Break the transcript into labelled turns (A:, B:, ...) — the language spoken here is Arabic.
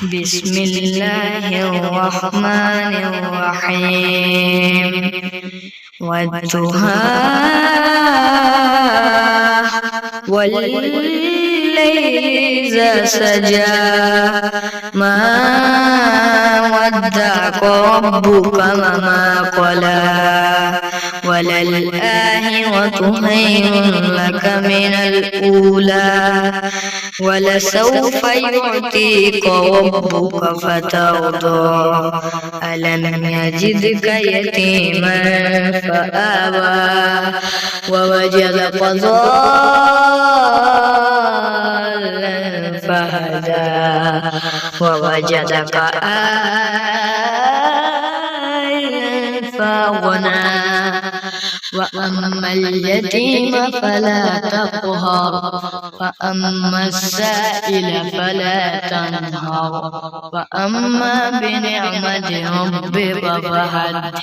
A: بسم الله الرحمن الرحيم والضحى والليل إذا سجى ما ودعك ربك وما قلى وللآخرة خير لك من الأولى ولسوف يعطيك ربك فترضى ألم يجدك يتيما فآوى ووجدك ضالا فهدى ووجدك عائلا فأغنى وأما اليتيم فلا تقهر وأما السائل فلا تنهر وأما بنعمة ربك فحدث.